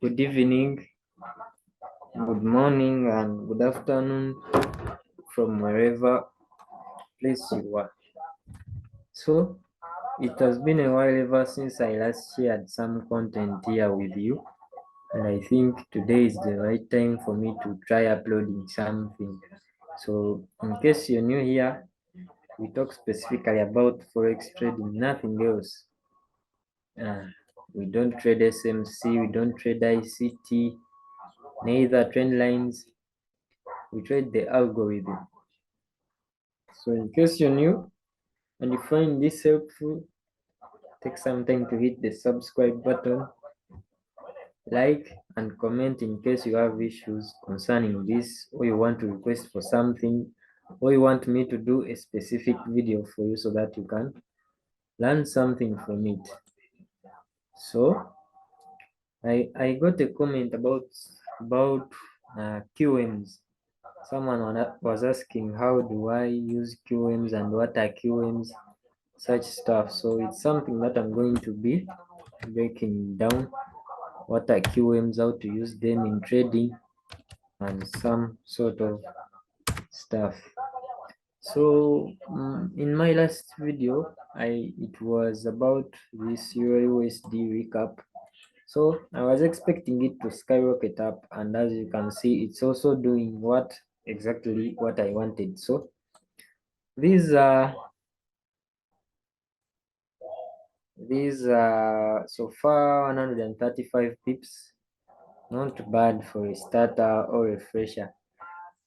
Good evening, good morning, and good afternoon from wherever place you are. So, it has been a while ever since I last shared some content here with you, and I think today is the right time for me to try uploading something. So, in case you're new here, we talk specifically about forex trading, nothing else. We don't trade SMC, we don't trade ICT, neither trend lines. We trade the algorithm. So in case you're new and you find this helpful, take some time to hit the subscribe button, like and comment in case you have issues concerning this, or you want to request for something, or you want me to do a specific video for you so that you can learn something from it. So I got a comment about QMs. Someone was asking how do I use QMs and what are QMs, such stuff. So it's something that I'm going to be breaking down. What are QMs, how to use them in trading, and some sort of stuff. So in my last video, it was about this USD recap. So I was expecting it to skyrocket up, and as you can see, it's also doing exactly what I wanted. So these are so far 135 pips, not bad for a starter or a fresher.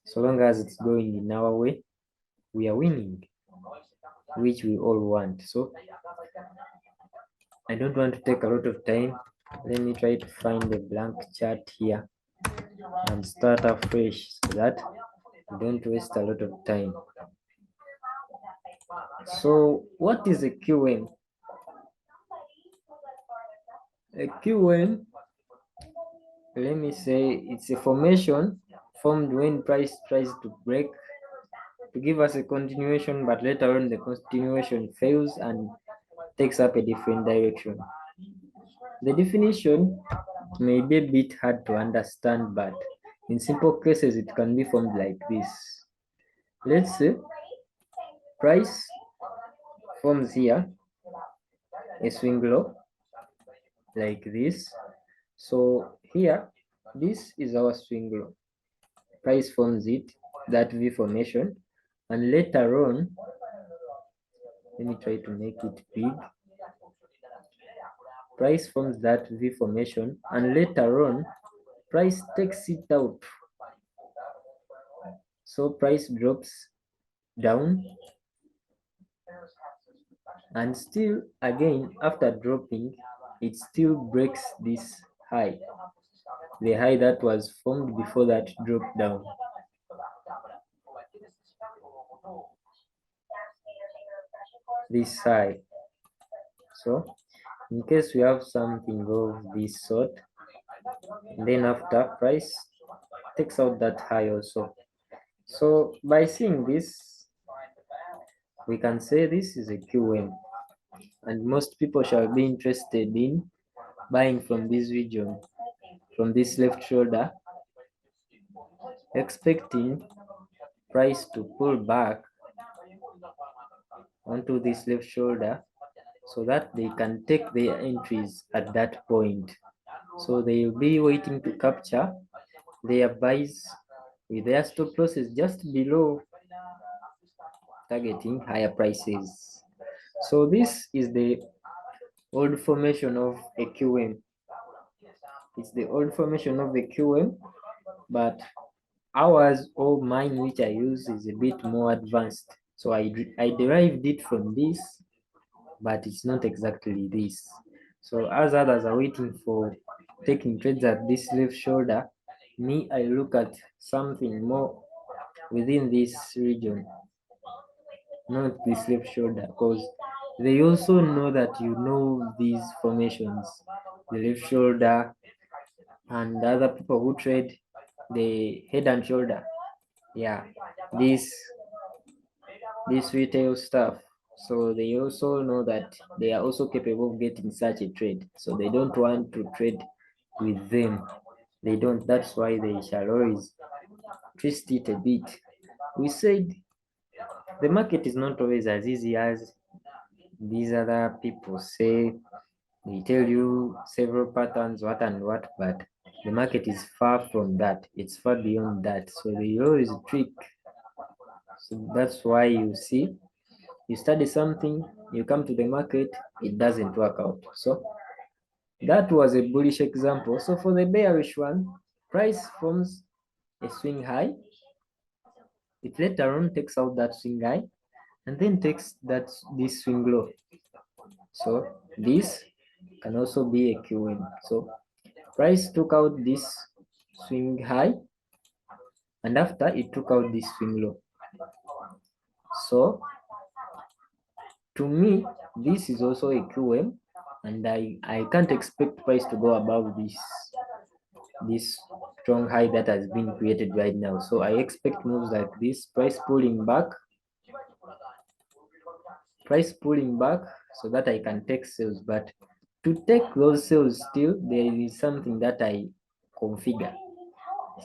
So long as it's going in our way, we are winning, which we all want. So I don't want to take a lot of time. Let me try to find a blank chart here and start afresh so that we don't waste a lot of time. So what is a QM? A QM, let me say, it's a formation formed when price tries to break to give us a continuation, but later on the continuation fails and takes up a different direction. The definition may be a bit hard to understand, but in simple cases it can be formed like this. Let's say price forms here a swing low like this. So here, this is our swing low. Price forms it, that V formation, and later on, let me try to make it big. Price forms that V formation, and later on, price takes it out. So price drops down, and still again after dropping, it still breaks this high, the high that was formed before that drop down. This high. So in case we have something of this sort, then after price takes out that high also. So by seeing this, we can say this is a QM, and most people shall be interested in buying from this region, from this left shoulder, expecting price to pull back onto this left shoulder so that they can take their entries at that point. So they will be waiting to capture their buys with their stop losses just below, targeting higher prices. So this is the old formation of a QM. It's the old formation of a QM, but ours or mine which I use is a bit more advanced. So I derived it from this, but it's not exactly this. So as others are waiting for taking trades at this left shoulder, me, I look at something more within this region, not this left shoulder, because they also know that you know these formations, the left shoulder, and other people who trade the head and shoulder. Yeah, this this retail stuff. So they also know that they are also capable of getting such a trade. So they don't want to trade with them. They don't. That's why they shall always twist it a bit. We said the market is not always as easy as these other people say. They tell you several patterns, what and what, but the market is far from that. It's far beyond that. So they always trick. So that's why you see, you study something, you come to the market, it doesn't work out. So that was a bullish example. So for the bearish one, price forms a swing high. It later on takes out that swing high and then takes this swing low. So this can also be a QM. So price took out this swing high and after it took out this swing low. So to me, this is also a QM and I can't expect price to go above this strong high that has been created right now. So I expect moves like this, price pulling back so that I can take sales. But to take those sales still, there is something that I configure,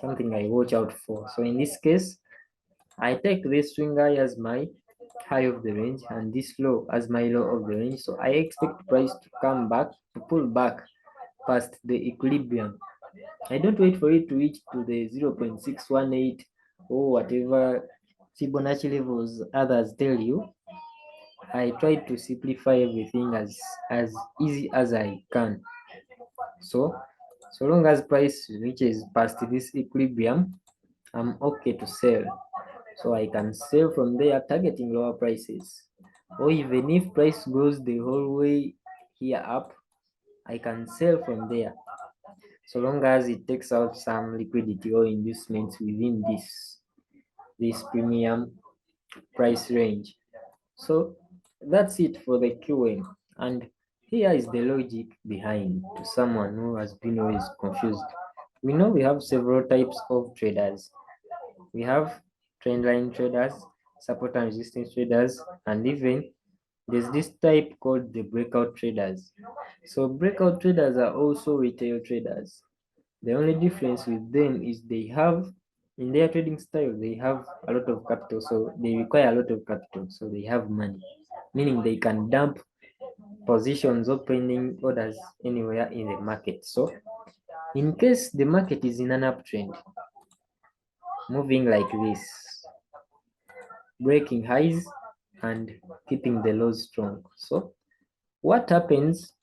something I watch out for. So in this case, I take this swing high as my high of the range and this low as my low of the range. So I expect price to come back, to pull back past the equilibrium. I don't wait for it to reach to the 0.618 or whatever Fibonacci levels others tell you. I try to simplify everything as easy as I can. So long as price reaches past this equilibrium, I'm okay to sell. So I can sell from there targeting lower prices. Or even if price goes the whole way here up, I can sell from there. So long as it takes out some liquidity or inducements within this premium price range. So that's it for the QM. And here is the logic behind to someone who has been always confused. We know we have several types of traders. We have trendline traders, support and resistance traders, and even there's this type called the breakout traders. So breakout traders are also retail traders. The only difference with them is they have, in their trading style, they have a lot of capital. So they require a lot of capital. So they have money, meaning they can dump positions or pending orders anywhere in the market. So in case the market is in an uptrend, moving like this, breaking highs and keeping the lows strong. So what happens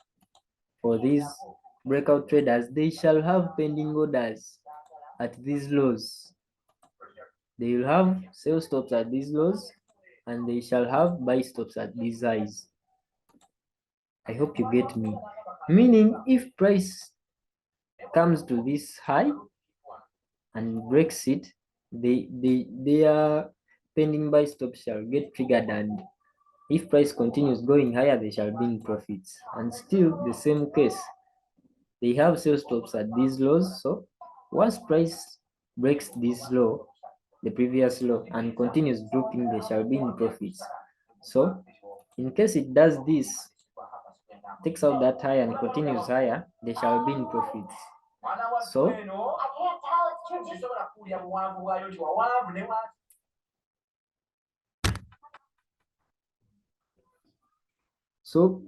for these breakout traders? They shall have pending orders at these lows. They will have sell stops at these lows and they shall have buy stops at these highs. I hope you get me. Meaning if price comes to this high and breaks it, their pending buy stops shall get triggered, and if price continues going higher, they shall be in profits. And still the same case, they have sell stops at these lows. So once price breaks this low, the previous low, and continues dropping, they shall be in profits. So in case it does this, takes out that high and continues higher, they shall be in profits. So so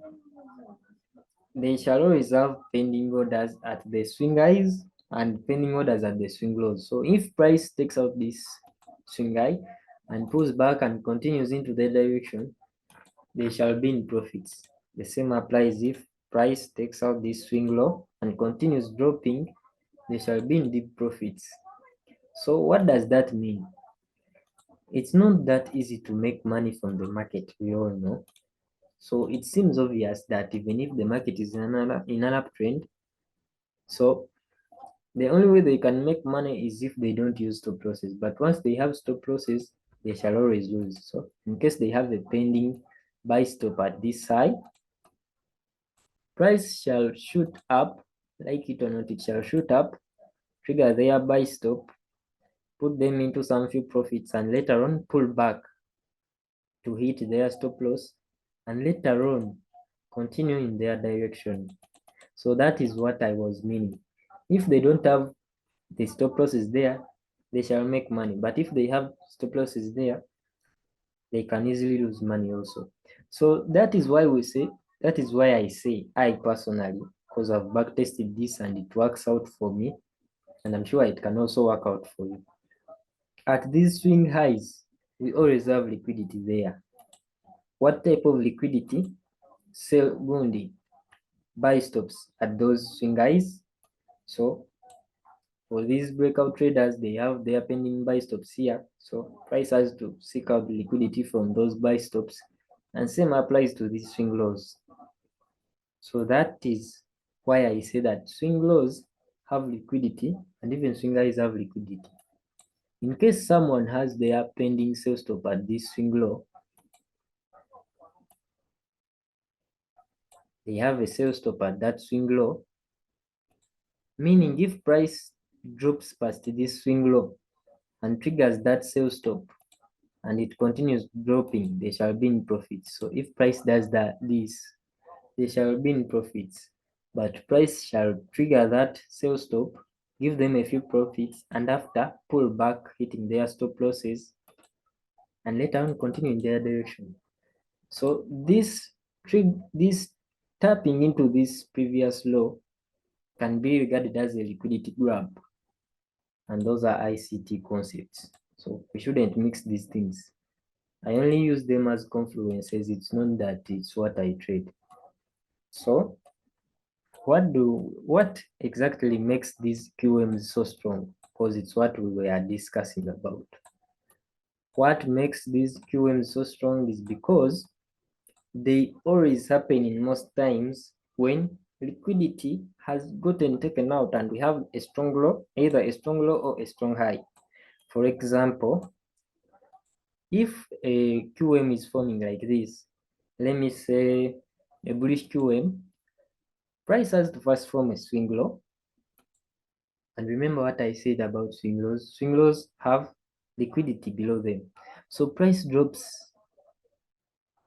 they shall always have pending orders at the swing highs and pending orders at the swing lows. So if price takes out this swing high and pulls back and continues into the direction, they shall be in profits. The same applies if price takes out this swing low and continues dropping, they shall be in deep profits. So what does that mean? It's not that easy to make money from the market, we all know. So it seems obvious that even if the market is in an uptrend, so the only way they can make money is if they don't use stop losses. But once they have stop losses, they shall always lose. So in case they have a pending buy stop at this high, price shall shoot up, like it or not, it shall shoot up, trigger their buy stop, put them into some few profits, and later on pull back to hit their stop loss and later on continue in their direction. So that is what I was meaning. If they don't have the stop losses there, they shall make money. But if they have stop losses there, they can easily lose money also. So that is why I say, I personally, because I've backtested this and it works out for me, and I'm sure it can also work out for you. At these swing highs, we always have liquidity there. What type of liquidity? Sell Gundi, buy stops at those swing highs. So for these breakout traders, they have their pending buy stops here. So price has to seek out liquidity from those buy stops, and same applies to these swing lows. So that is why I say that swing lows have liquidity and even swing highs have liquidity. In case someone has their pending sell stop at this swing low, they have a sell stop at that swing low, meaning if price drops past this swing low and triggers that sell stop and it continues dropping, they shall be in profits. So if price does this, they shall be in profits. But price shall trigger that sell stop, give them a few profits, and after pull back, hitting their stop losses, and later on continue in their direction. So this tapping into this previous low can be regarded as a liquidity grab, and those are ICT concepts. So we shouldn't mix these things. I only use them as confluences. It's not that it's what I trade. So what exactly makes these QMs so strong? Because it's what we were discussing about. What makes these QMs so strong is because they always happen in most times when liquidity has gotten taken out and we have a strong low, either a strong low or a strong high. For example, if a QM is forming like this, let me say a bullish QM, price has to first form a swing low. And remember what I said about swing lows. Swing lows have liquidity below them. So price drops,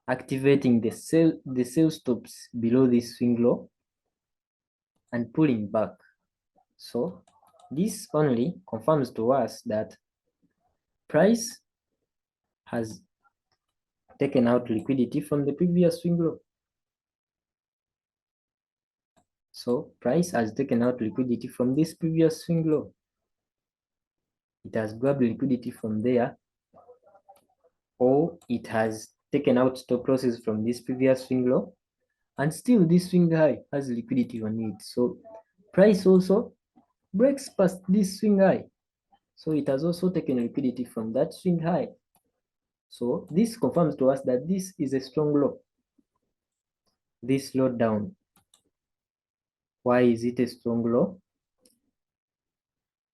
activating the sell stops below this swing low and pulling back. So this only confirms to us that price has taken out liquidity from the previous swing low. So price has taken out liquidity from this previous swing low. It has grabbed liquidity from there, or it has taken out stop losses from this previous swing low, and still this swing high has liquidity on it. So price also breaks past this swing high. So it has also taken liquidity from that swing high. So this confirms to us that this is a strong low. This slowed down. Why is it a strong low?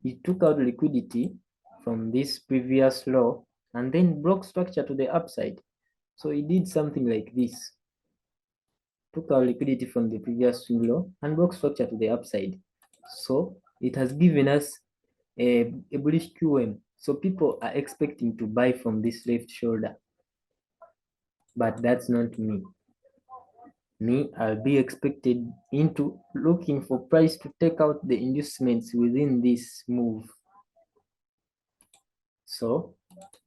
It took out liquidity from this previous low and then broke structure to the upside. So it did something like this. Took out liquidity from the previous swing low and broke structure to the upside. So it has given us a bullish QM. So people are expecting to buy from this left shoulder. But that's not me. I'll be expected into looking for price to take out the inducements within this move. So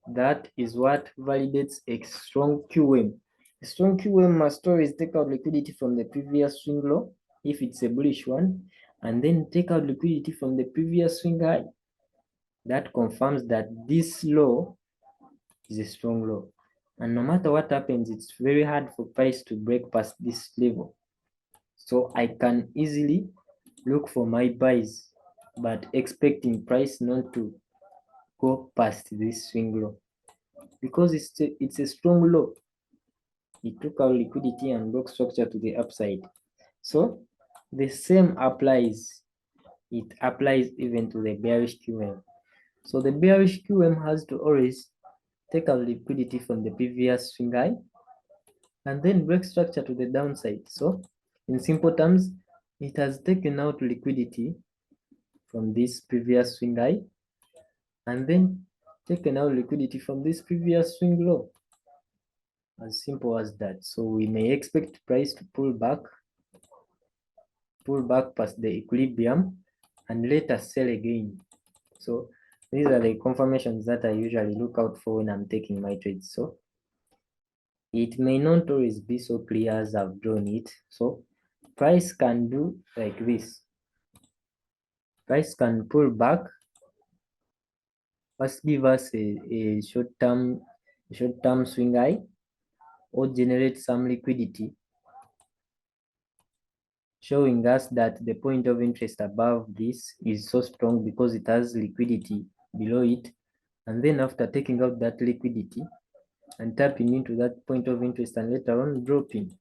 that is what validates a strong QM. A strong QM must always take out liquidity from the previous swing low, if it's a bullish one, and then take out liquidity from the previous swing high. That confirms that this low is a strong low. And no matter what happens, it's very hard for price to break past this level. So I can easily look for my buys, but expecting price not to go past this swing low because it's a strong low. It took out liquidity and broke structure to the upside. So the same applies. It applies even to the bearish QM. So the bearish QM has to always take out liquidity from the previous swing high and then break structure to the downside. So in simple terms, it has taken out liquidity from this previous swing high and then taken out liquidity from this previous swing low. As simple as that. So we may expect price to pull back past the equilibrium and later sell again. So these are the confirmations that I usually look out for when I'm taking my trades. So it may not always be so clear as I've drawn it. So price can do like this. Price can pull back, first give us a short-term swing high or generate some liquidity, showing us that the point of interest above this is so strong because it has liquidity below it. And then after taking out that liquidity and tapping into that point of interest and later on dropping.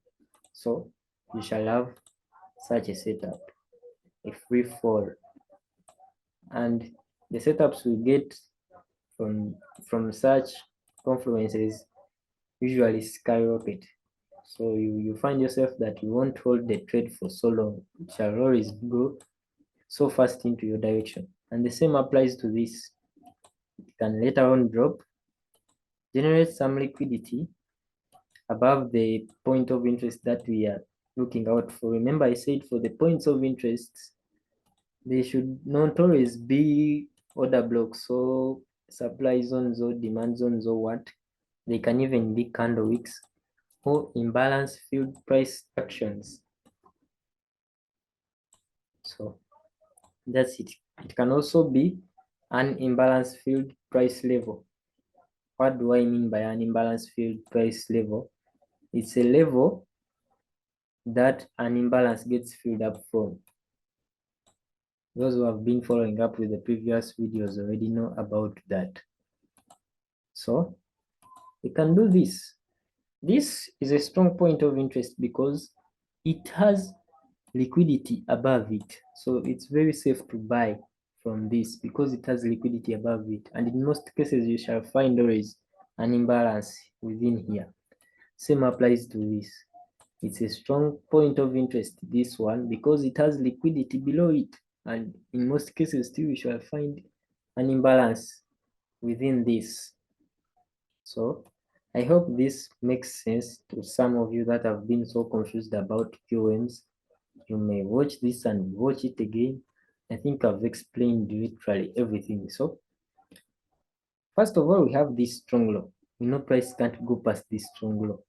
So you shall have such a setup, a free fall. And the setups we get from such confluences usually skyrocket. So you find yourself that you won't hold the trade for so long. It shall always go so fast into your direction. And the same applies to this. It can later on drop, generate some liquidity above the point of interest that we are looking out for. Remember, I said for the points of interest, they should not always be order blocks, so supply zones or demand zones or what. They can even be candle wicks or imbalance field price actions. So that's it. It can also be an imbalanced field price level. What do I mean by an imbalanced field price level? It's a level that an imbalance gets filled up from. Those who have been following up with the previous videos already know about that. So we can do this. This is a strong point of interest because it has liquidity above it. So it's very safe to buy from this because it has liquidity above it. And in most cases, you shall find always an imbalance within here. Same applies to this. It's a strong point of interest, this one, because it has liquidity below it. And in most cases, still, you shall find an imbalance within this. So I hope this makes sense to some of you that have been so confused about QMs. You may watch this and watch it again. I think I've explained literally everything. So first of all, we have this strong low. We know price can't go past this strong low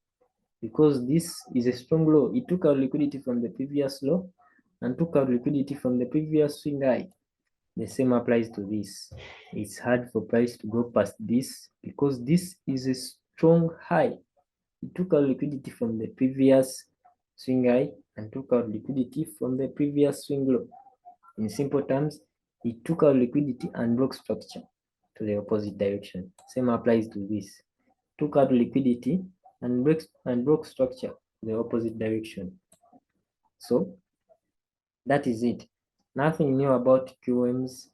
because this is a strong low. It took out liquidity from the previous low and took out liquidity from the previous swing high. The same applies to this. It's hard for price to go past this because this is a strong high. It took out liquidity from the previous swing high and took out liquidity from the previous swing low. In simple terms, it took out liquidity and broke structure to the opposite direction. Same applies to this. Took out liquidity and broke structure to the opposite direction. So that is it. Nothing new about QMs,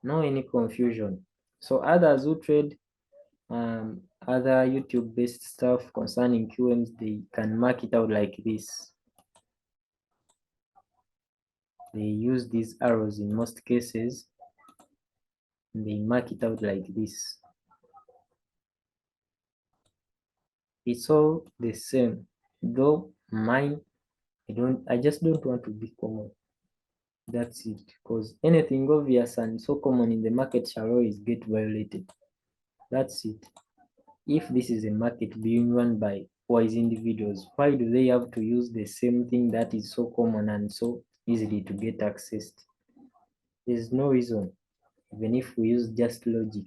no any confusion. So others who trade other YouTube-based stuff concerning QMs, they can mark it out like this. They use these arrows in most cases, and they mark it out like this. It's all the same, though mine, I just don't want to be common. That's it, because anything obvious and so common in the market shall always get violated. That's it. If this is a market being run by wise individuals, why do they have to use the same thing that is so common and so easily to get accessed? There's no reason, even if we use just logic.